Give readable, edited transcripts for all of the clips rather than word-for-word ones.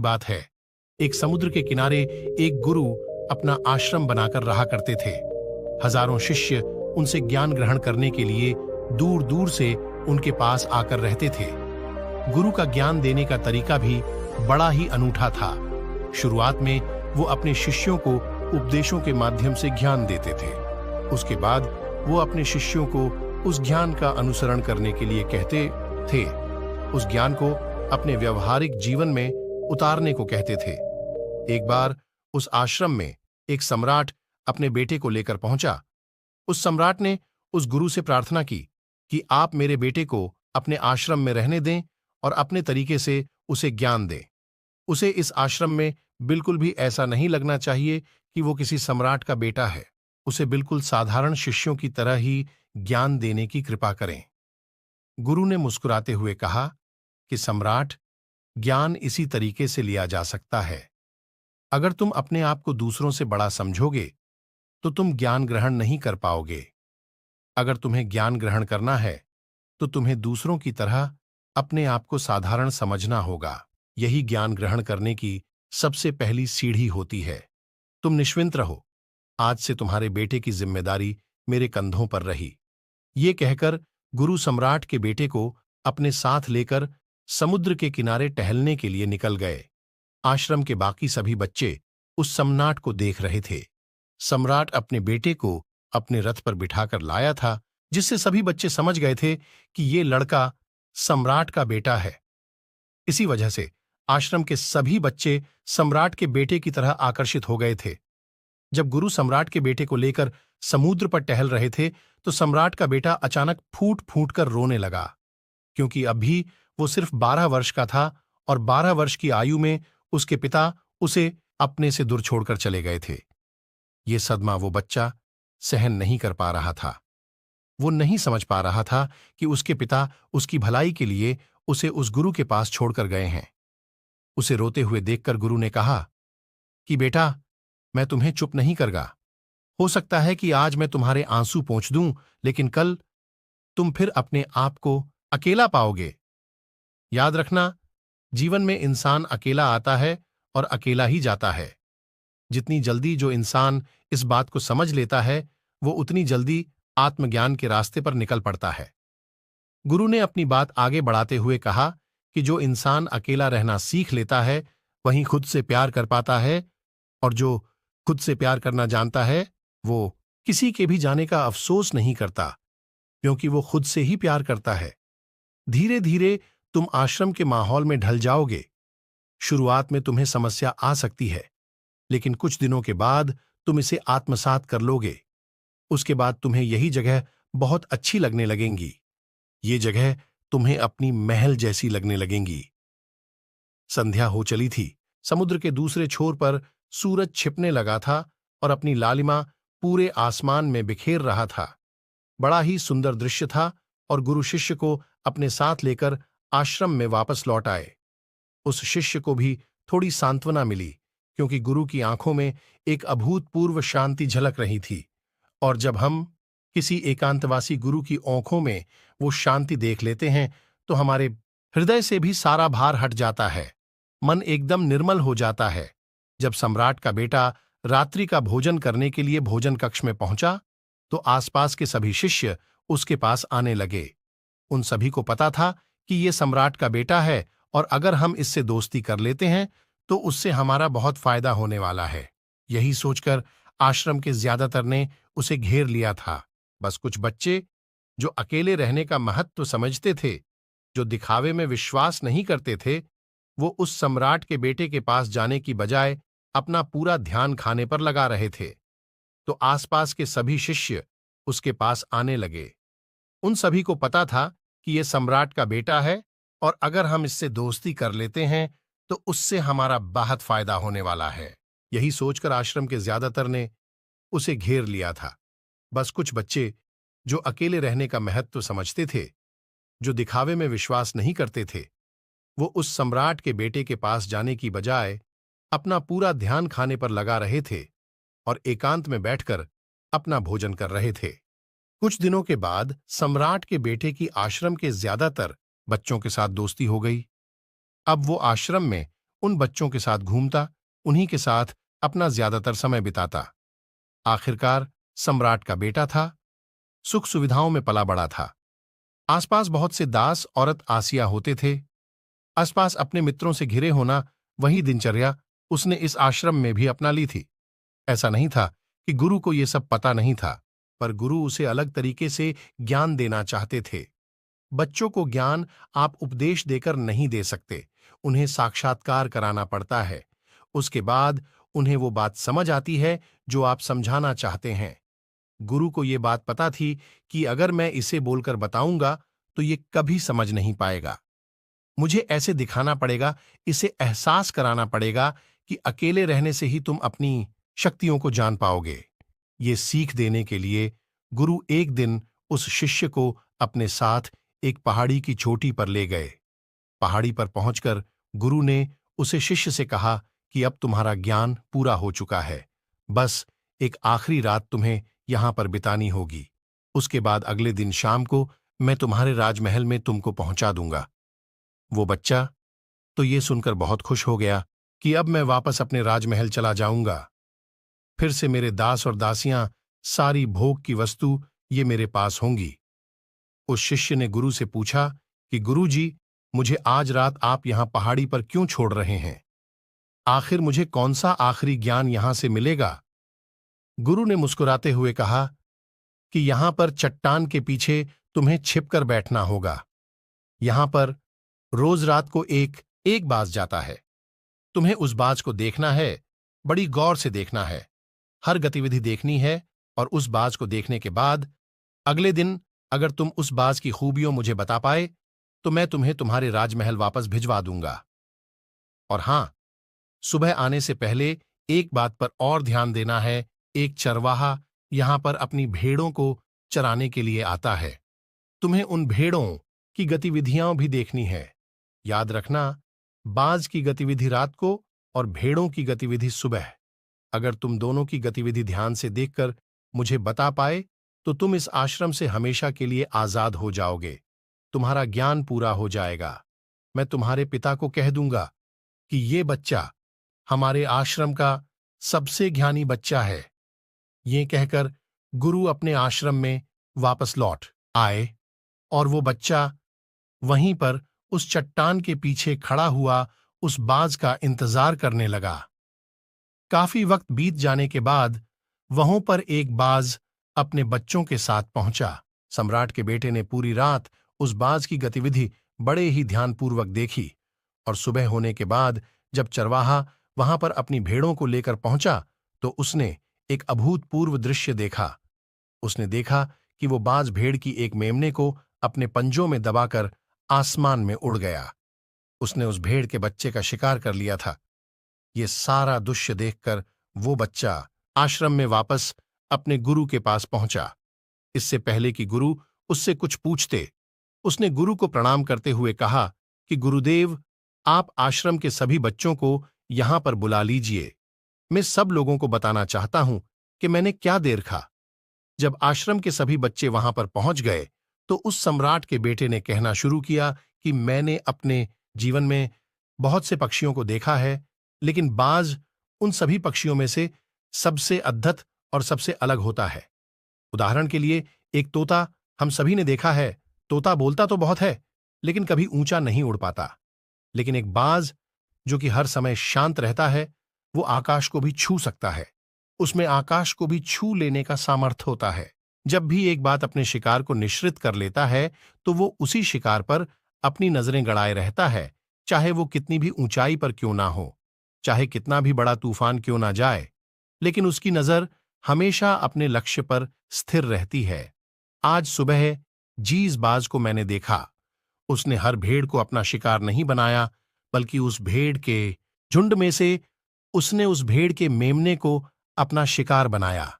बात है। एक समुद्र के किनारे एक गुरु अपना आश्रम बनाकर रहा करते थे। हजारों शिष्य उनसे ज्ञान ग्रहण करने के लिए दूर दूर से उनके पास आकर रहते थे। गुरु का ज्ञान देने का तरीका भी बड़ा ही अनूठा था। शुरुआत में वो अपने शिष्यों को उपदेशों के माध्यम से ज्ञान देते थे। उसके बाद वो अपने शिष्यों को उस ज्ञान का अनुसरण करने के लिए कहते थे। उस ज्ञान को अपने व्यवहारिक जीवन में उतारने को कहते थे। एक बार उस आश्रम में एक सम्राट अपने बेटे को लेकर पहुंचा। उस सम्राट ने उस गुरु से प्रार्थना की कि आप मेरे बेटे को अपने आश्रम में रहने दें और अपने तरीके से उसे ज्ञान दें। उसे इस आश्रम में बिल्कुल भी ऐसा नहीं लगना चाहिए कि वो किसी सम्राट का बेटा है। उसे बिल्कुल साधारण शिष्यों की तरह ही ज्ञान देने की कृपा करें। गुरु ने मुस्कुराते हुए कहा कि सम्राट, ज्ञान इसी तरीके से लिया जा सकता है। अगर तुम अपने आप को दूसरों से बड़ा समझोगे तो तुम ज्ञान ग्रहण नहीं कर पाओगे। अगर तुम्हें ज्ञान ग्रहण करना है तो तुम्हें दूसरों की तरह अपने आप को साधारण समझना होगा। यही ज्ञान ग्रहण करने की सबसे पहली सीढ़ी होती है। तुम निश्चिंत रहो, आज से तुम्हारे बेटे की जिम्मेदारी मेरे कंधों पर रही। ये कहकर गुरु सम्राट के बेटे को अपने साथ लेकर समुद्र के किनारे टहलने के लिए निकल गए। आश्रम के बाकी सभी बच्चे उस सम्राट को देख रहे थे। सम्राट अपने बेटे को अपने रथ पर बिठाकर लाया था, जिससे सभी बच्चे समझ गए थे कि ये लड़का सम्राट का बेटा है। इसी वजह से आश्रम के सभी बच्चे सम्राट के बेटे की तरह आकर्षित हो गए थे। जब गुरु सम्राट के बेटे को लेकर समुद्र पर टहल रहे थे तो सम्राट का बेटा अचानक फूट फूट कर रोने लगा, क्योंकि अभी वो सिर्फ 12 वर्ष का था और 12 वर्ष की आयु में उसके पिता उसे अपने से दूर छोड़कर चले गए थे। ये सदमा वो बच्चा सहन नहीं कर पा रहा था। वो नहीं समझ पा रहा था कि उसके पिता उसकी भलाई के लिए उसे उस गुरु के पास छोड़कर गए हैं। उसे रोते हुए देखकर गुरु ने कहा कि बेटा, मैं तुम्हें चुप नहीं करगा। हो सकता है कि आज मैं तुम्हारे आंसू पोंछ दूं, लेकिन कल तुम फिर अपने आप को अकेला पाओगे। याद रखना, जीवन में इंसान अकेला आता है और अकेला ही जाता है। जितनी जल्दी जो इंसान इस बात को समझ लेता है, वो उतनी जल्दी आत्मज्ञान के रास्ते पर निकल पड़ता है। गुरु ने अपनी बात आगे बढ़ाते हुए कहा कि जो इंसान अकेला रहना सीख लेता है, वही खुद से प्यार कर पाता है, और जो खुद से प्यार करना जानता है, वो किसी के भी जाने का अफसोस नहीं करता, क्योंकि वो खुद से ही प्यार करता है। धीरे धीरे तुम आश्रम के माहौल में ढल जाओगे। शुरुआत में तुम्हें समस्या आ सकती है, लेकिन कुछ दिनों के बाद तुम इसे आत्मसात कर लोगे। उसके बाद तुम्हें यही जगह बहुत अच्छी लगने लगेंगी। ये जगह तुम्हें अपनी महल जैसी लगने लगेंगी। संध्या हो चली थी। समुद्र के दूसरे छोर पर सूरज छिपने लगा था और अपनी लालिमा पूरे आसमान में बिखेर रहा था। बड़ा ही सुंदर दृश्य था और गुरु शिष्य को अपने साथ लेकर आश्रम में वापस लौट आए। उस शिष्य को भी थोड़ी सांत्वना मिली, क्योंकि गुरु की आंखों में एक अभूतपूर्व शांति झलक रही थी। और जब हम किसी एकांतवासी गुरु की आंखों में वो शांति देख लेते हैं तो हमारे हृदय से भी सारा भार हट जाता है, मन एकदम निर्मल हो जाता है। जब सम्राट का बेटा रात्रि का भोजन करने के लिए भोजन कक्ष में पहुंचा तो आसपास के सभी शिष्य उसके पास आने लगे। उन सभी को पता था कि ये सम्राट का बेटा है और अगर हम इससे दोस्ती कर लेते हैं तो उससे हमारा बहुत फायदा होने वाला है। यही सोचकर आश्रम के ज्यादातर ने उसे घेर लिया था। बस कुछ बच्चे जो अकेले रहने का महत्व समझते थे, जो दिखावे में विश्वास नहीं करते थे, वो उस सम्राट के बेटे के पास जाने की बजाय अपना पूरा ध्यान खाने पर लगा रहे थे। तो आसपास के सभी शिष्य उसके पास आने लगे। उन सभी को पता था कि ये सम्राट का बेटा है और अगर हम इससे दोस्ती कर लेते हैं तो उससे हमारा बहुत फायदा होने वाला है। यही सोचकर आश्रम के ज्यादातर ने उसे घेर लिया था। बस कुछ बच्चे जो अकेले रहने का महत्व समझते थे, जो दिखावे में विश्वास नहीं करते थे, वो उस सम्राट के बेटे के पास जाने की बजाय अपना पूरा ध्यान खाने पर लगा रहे थे और एकांत में बैठकर अपना भोजन कर रहे थे। कुछ दिनों के बाद सम्राट के बेटे की आश्रम के ज्यादातर बच्चों के साथ दोस्ती हो गई। अब वो आश्रम में उन बच्चों के साथ घूमता, उन्हीं के साथ अपना ज्यादातर समय बिताता। आखिरकार सम्राट का बेटा था, सुख सुविधाओं में पला बड़ा था। आसपास बहुत से दास औरत आसिया होते थे। आसपास अपने मित्रों से घिरे होना, वही दिनचर्या उसने इस आश्रम में भी अपना ली थी। ऐसा नहीं था कि गुरु को ये सब पता नहीं था, पर गुरु उसे अलग तरीके से ज्ञान देना चाहते थे। बच्चों को ज्ञान आप उपदेश देकर नहीं दे सकते, उन्हें साक्षात्कार कराना पड़ता है। उसके बाद उन्हें वो बात समझ आती है जो आप समझाना चाहते हैं। गुरु को ये बात पता थी कि अगर मैं इसे बोलकर बताऊंगा तो ये कभी समझ नहीं पाएगा। मुझे ऐसे दिखाना पड़ेगा, इसे एहसास कराना पड़ेगा कि अकेले रहने से ही तुम अपनी शक्तियों को जान पाओगे। ये सीख देने के लिए गुरु एक दिन उस शिष्य को अपने साथ एक पहाड़ी की चोटी पर ले गए। पहाड़ी पर पहुंचकर गुरु ने उसे शिष्य से कहा कि अब तुम्हारा ज्ञान पूरा हो चुका है, बस एक आखिरी रात तुम्हें यहां पर बितानी होगी। उसके बाद अगले दिन शाम को मैं तुम्हारे राजमहल में तुमको पहुंचा दूंगा। वो बच्चा तो ये सुनकर बहुत खुश हो गया कि अब मैं वापस अपने राजमहल चला जाऊंगा। फिर से मेरे दास और दासियां, सारी भोग की वस्तु ये मेरे पास होंगी। उस शिष्य ने गुरु से पूछा कि गुरु जी, मुझे आज रात आप यहां पहाड़ी पर क्यों छोड़ रहे हैं? आखिर मुझे कौन सा आखिरी ज्ञान यहां से मिलेगा? गुरु ने मुस्कुराते हुए कहा कि यहां पर चट्टान के पीछे तुम्हें छिपकर बैठना होगा। यहां पर रोज रात को एक एक बाज जाता है। तुम्हें उस बाज को देखना है, बड़ी गौर से देखना है। हर गतिविधि देखनी है और उस बाज को देखने के बाद अगले दिन अगर तुम उस बाज की खूबियों मुझे बता पाए तो मैं तुम्हें तुम्हारे राजमहल वापस भिजवा दूंगा। और हां, सुबह आने से पहले एक बात पर और ध्यान देना है, एक चरवाहा यहां पर अपनी भेड़ों को चराने के लिए आता है। तुम्हें उन भेड़ों की गतिविधियां भी देखनी है। याद रखना, बाज की गतिविधि रात को और भेड़ों की गतिविधि सुबह। अगर तुम दोनों की गतिविधि ध्यान से देखकर मुझे बता पाए तो तुम इस आश्रम से हमेशा के लिए आजाद हो जाओगे। तुम्हारा ज्ञान पूरा हो जाएगा। मैं तुम्हारे पिता को कह दूंगा कि ये बच्चा हमारे आश्रम का सबसे ज्ञानी बच्चा है। ये कहकर गुरु अपने आश्रम में वापस लौट आए और वो बच्चा वहीं पर उस चट्टान के पीछे खड़ा हुआ उस बाज का इंतजार करने लगा। काफी वक्त बीत जाने के बाद वहों पर एक बाज अपने बच्चों के साथ पहुंचा। सम्राट के बेटे ने पूरी रात उस बाज की गतिविधि बड़े ही ध्यानपूर्वक देखी और सुबह होने के बाद जब चरवाहा वहां पर अपनी भेड़ों को लेकर पहुंचा तो उसने एक अभूतपूर्व दृश्य देखा। उसने देखा कि वो बाज भेड़ की एक मेमने को अपने पंजों में दबाकर आसमान में उड़ गया। उसने उस भेड़ के बच्चे का शिकार कर लिया था। ये सारा दृश्य देखकर वो बच्चा आश्रम में वापस अपने गुरु के पास पहुंचा। इससे पहले कि गुरु उससे कुछ पूछते, उसने गुरु को प्रणाम करते हुए कहा कि गुरुदेव, आप आश्रम के सभी बच्चों को यहां पर बुला लीजिए। मैं सब लोगों को बताना चाहता हूं कि मैंने क्या देखा। जब आश्रम के सभी बच्चे वहां पर पहुंच गए तो उस सम्राट के बेटे ने कहना शुरू किया कि मैंने अपने जीवन में बहुत से पक्षियों को देखा है, लेकिन बाज उन सभी पक्षियों में से सबसे अद्भुत और सबसे अलग होता है। उदाहरण के लिए, एक तोता हम सभी ने देखा है। तोता बोलता तो बहुत है लेकिन कभी ऊंचा नहीं उड़ पाता। लेकिन एक बाज जो कि हर समय शांत रहता है, वो आकाश को भी छू सकता है। उसमें आकाश को भी छू लेने का सामर्थ्य होता है। जब भी एक बात अपने शिकार को निश्चित कर लेता है तो वो उसी शिकार पर अपनी नजरें गड़ाए रहता है, चाहे वो कितनी भी ऊंचाई पर क्यों ना हो, चाहे कितना भी बड़ा तूफान क्यों ना जाए, लेकिन उसकी नजर हमेशा अपने लक्ष्य पर स्थिर रहती है। आज सुबह जीस बाज को मैंने देखा। उसने हर भेड़ को अपना शिकार नहीं बनाया, बल्कि उस भेड़ के झुंड में से उसने उस भेड़ के मेमने को अपना शिकार बनाया।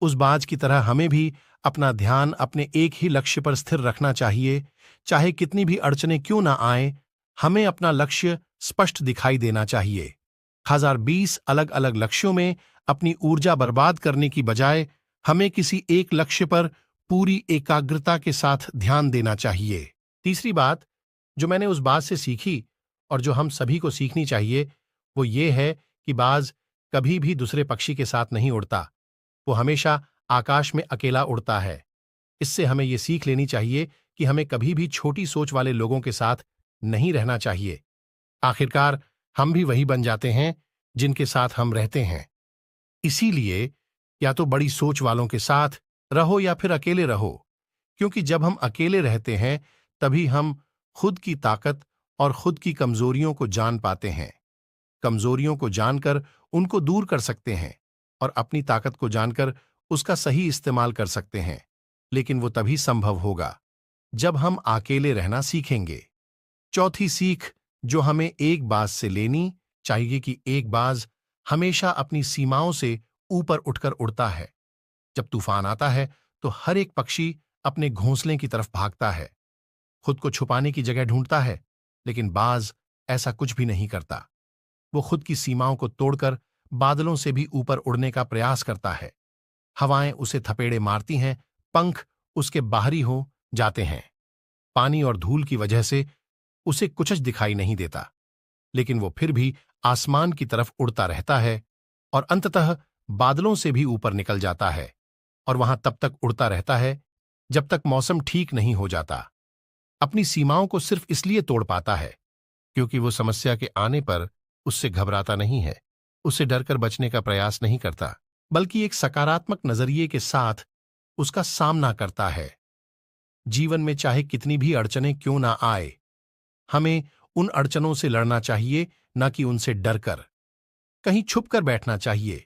उस बाज की तरह हमें भी अपना ध्यान अपने एक ही लक्ष्य पर स्थिर रखना चाहिए। चाहे कितनी भी अड़चनें क्यों ना आए, हमें अपना लक्ष्य स्पष्ट दिखाई देना चाहिए। 1020 अलग अलग लक्ष्यों में अपनी ऊर्जा बर्बाद करने की बजाय हमें किसी एक लक्ष्य पर पूरी एकाग्रता के साथ ध्यान देना चाहिए। तीसरी बात जो मैंने उस बात से सीखी और जो हम सभी को सीखनी चाहिए वो ये है कि बाज कभी भी दूसरे पक्षी के साथ नहीं उड़ता, वो हमेशा आकाश में अकेला उड़ता है। इससे हमें ये सीख लेनी चाहिए कि हमें कभी भी छोटी सोच वाले लोगों के साथ नहीं रहना चाहिए। आखिरकार हम भी वही बन जाते हैं जिनके साथ हम रहते हैं। इसीलिए या तो बड़ी सोच वालों के साथ रहो या फिर अकेले रहो, क्योंकि जब हम अकेले रहते हैं तभी हम खुद की ताकत और खुद की कमजोरियों को जान पाते हैं। कमजोरियों को जानकर उनको दूर कर सकते हैं और अपनी ताकत को जानकर उसका सही इस्तेमाल कर सकते हैं। लेकिन वो तभी संभव होगा जब हम अकेले रहना सीखेंगे। चौथी सीख जो हमें एक बाज से लेनी चाहिए कि एक बाज हमेशा अपनी सीमाओं से ऊपर उठकर उड़ता है। जब तूफान आता है तो हर एक पक्षी अपने घोंसले की तरफ भागता है, खुद को छुपाने की जगह ढूंढता है, लेकिन बाज ऐसा कुछ भी नहीं करता। वो खुद की सीमाओं को तोड़कर बादलों से भी ऊपर उड़ने का प्रयास करता है। हवाएं उसे थपेड़े मारती हैं, पंख उसके बाहरी हो जाते हैं, पानी और धूल की वजह से उसे कुछ दिखाई नहीं देता, लेकिन वो फिर भी आसमान की तरफ उड़ता रहता है और अंततः बादलों से भी ऊपर निकल जाता है और वहां तब तक उड़ता रहता है जब तक मौसम ठीक नहीं हो जाता। अपनी सीमाओं को सिर्फ इसलिए तोड़ पाता है क्योंकि वो समस्या के आने पर उससे घबराता नहीं है, उससे डरकर बचने का प्रयास नहीं करता, बल्कि एक सकारात्मक नजरिए के साथ उसका सामना करता है। जीवन में चाहे कितनी भी अड़चनें क्यों ना आए, हमें उन अड़चनों से लड़ना चाहिए, न कि उनसे डरकर कहीं छुप कर बैठना चाहिए।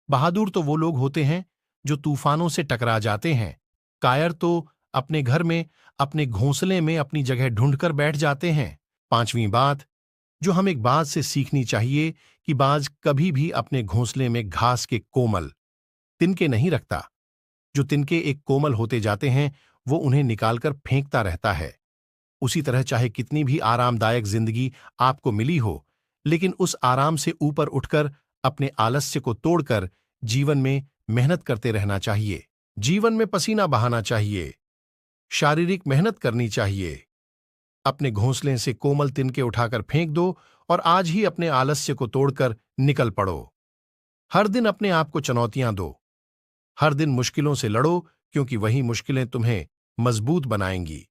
बहादुर तो वो लोग होते हैं जो तूफानों से टकरा जाते हैं, कायर तो अपने घर में अपने घोंसले में अपनी जगह ढूंढकर बैठ जाते हैं। पांचवीं बात जो हम एक बाज से सीखनी चाहिए कि बाज कभी भी अपने घोंसले में घास के कोमल तिनके नहीं रखता। जो तिनके एक कोमल होते जाते हैं वो उन्हें निकालकर फेंकता रहता है। उसी तरह चाहे कितनी भी आरामदायक जिंदगी आपको मिली हो, लेकिन उस आराम से ऊपर उठकर अपने आलस्य को तोड़कर जीवन में मेहनत करते रहना चाहिए। जीवन में पसीना बहाना चाहिए, शारीरिक मेहनत करनी चाहिए। अपने घोंसले से कोमल तिनके उठाकर फेंक दो और आज ही अपने आलस्य को तोड़कर निकल पड़ो। हर दिन अपने आप को चुनौतियां दो, हर दिन मुश्किलों से लड़ो, क्योंकि वही मुश्किलें तुम्हें मजबूत बनाएंगी।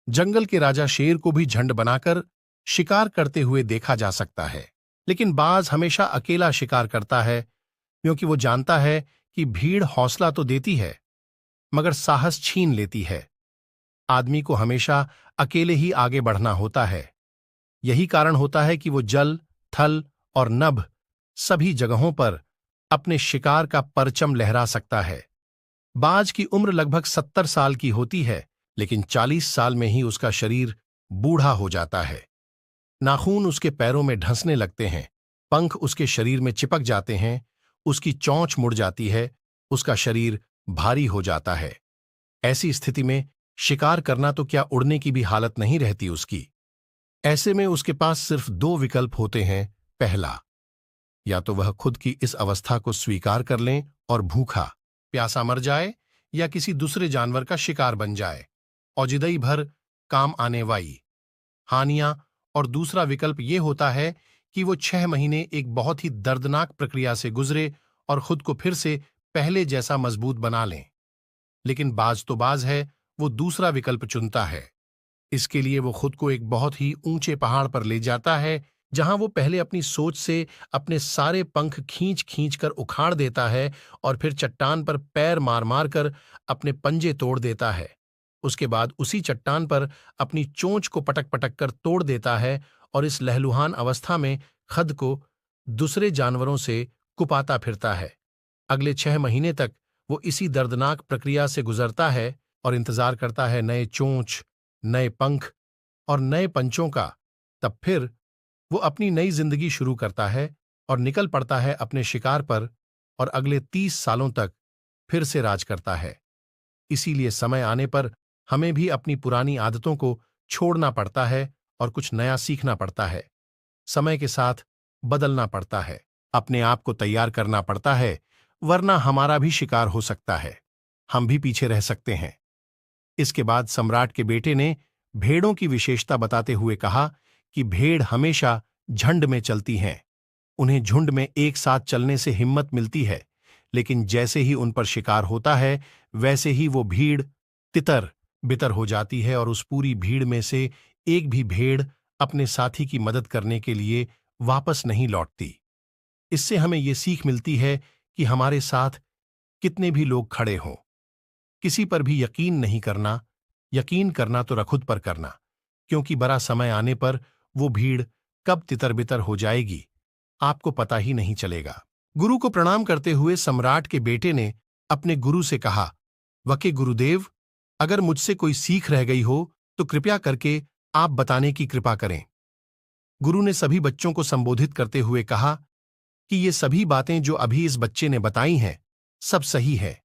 जंगल के राजा शेर को भी झंड बनाकर शिकार करते हुए देखा जा सकता है, लेकिन बाज हमेशा अकेला शिकार करता है, क्योंकि वो जानता है कि भीड़ हौसला तो देती है मगर साहस छीन लेती है। आदमी को हमेशा अकेले ही आगे बढ़ना होता है। यही कारण होता है कि वो जल, थल और नभ सभी जगहों पर अपने शिकार का परचम लहरा सकता है। बाज की उम्र लगभग 70 साल की होती है, लेकिन 40 साल में ही उसका शरीर बूढ़ा हो जाता है। नाखून उसके पैरों में ढंसने लगते हैं, पंख उसके शरीर में चिपक जाते हैं, उसकी चोंच मुड़ जाती है, उसका शरीर भारी हो जाता है। ऐसी स्थिति में शिकार करना तो क्या उड़ने की भी हालत नहीं रहती उसकी। ऐसे में उसके पास सिर्फ दो विकल्प होते हैं। पहला, या तो वह खुद की इस अवस्था को स्वीकार कर लें और भूखा प्यासा मर जाए, या किसी दूसरे जानवर का शिकार बन जाए, औजिदई भर काम आने वाली हानियां। और दूसरा विकल्प यह होता है कि वो 6 महीने एक बहुत ही दर्दनाक प्रक्रिया से गुजरे और खुद को फिर से पहले जैसा मजबूत बना लें। लेकिन बाज तो बाज है, वो दूसरा विकल्प चुनता है। इसके लिए वो खुद को एक बहुत ही ऊंचे पहाड़ पर ले जाता है, जहां वो पहले अपनी सोच से अपने सारे पंख खींच खींच कर उखाड़ देता है और फिर चट्टान पर पैर मार मार कर अपने पंजे तोड़ देता है। उसके बाद उसी चट्टान पर अपनी चोंच को पटक पटक कर तोड़ देता है और इस लहलुहान अवस्था में खुद को दूसरे जानवरों से कुपाता फिरता है। अगले 6 महीने तक वो इसी दर्दनाक प्रक्रिया से गुजरता है और इंतजार करता है नए चोंच, नए पंख और नए पंचों का। तब फिर वो अपनी नई जिंदगी शुरू करता है और निकल पड़ता है अपने शिकार पर और अगले 30 सालों तक फिर से राज करता है। इसीलिए समय आने पर हमें भी अपनी पुरानी आदतों को छोड़ना पड़ता है और कुछ नया सीखना पड़ता है। समय के साथ बदलना पड़ता है, अपने आप को तैयार करना पड़ता है, वरना हमारा भी शिकार हो सकता है, हम भी पीछे रह सकते हैं। इसके बाद सम्राट के बेटे ने भेड़ों की विशेषता बताते हुए कहा कि भेड़ हमेशा झुंड में चलती हैं। उन्हें झुंड में एक साथ चलने से हिम्मत मिलती है, लेकिन जैसे ही उन पर शिकार होता है वैसे ही वो भीड़ तितर बितर हो जाती है और उस पूरी भीड़ में से एक भी भेड़ अपने साथी की मदद करने के लिए वापस नहीं लौटती। इससे हमें ये सीख मिलती है कि हमारे साथ कितने भी लोग खड़े हों, किसी पर भी यकीन नहीं करना। यकीन करना तो खुद पर करना, क्योंकि बड़ा समय आने पर वो भीड़ कब तितर बितर हो जाएगी आपको पता ही नहीं चलेगा। गुरु को प्रणाम करते हुए सम्राट के बेटे ने अपने गुरु से कहा, वके गुरुदेव, अगर मुझसे कोई सीख रह गई हो तो कृपया करके आप बताने की कृपा करें। गुरु ने सभी बच्चों को संबोधित करते हुए कहा कि ये सभी बातें जो अभी इस बच्चे ने बताई हैं सब सही है,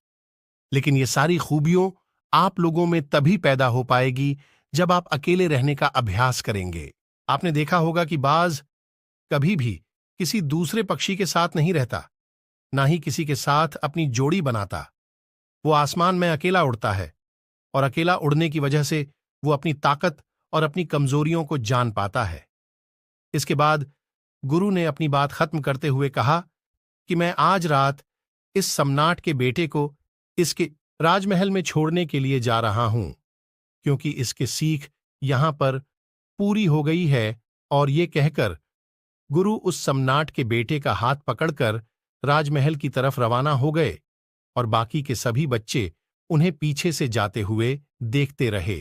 लेकिन ये सारी खूबियों आप लोगों में तभी पैदा हो पाएगी जब आप अकेले रहने का अभ्यास करेंगे। आपने देखा होगा कि बाज कभी भी किसी दूसरे पक्षी के साथ नहीं रहता, ना ही किसी के साथ अपनी जोड़ी बनाता। वो आसमान में अकेला उड़ता है और अकेला उड़ने की वजह से वो अपनी ताकत और अपनी कमजोरियों को जान पाता है। इसके बाद गुरु ने अपनी बात खत्म करते हुए कहा कि मैं आज रात इस सम्राट के बेटे को इसके राजमहल में छोड़ने के लिए जा रहा हूं, क्योंकि इसके सीख यहां पर पूरी हो गई है। और ये कहकर गुरु उस सम्राट के बेटे का हाथ पकड़कर राजमहल की तरफ रवाना हो गए और बाकी के सभी बच्चे उन्हें पीछे से जाते हुए देखते रहे।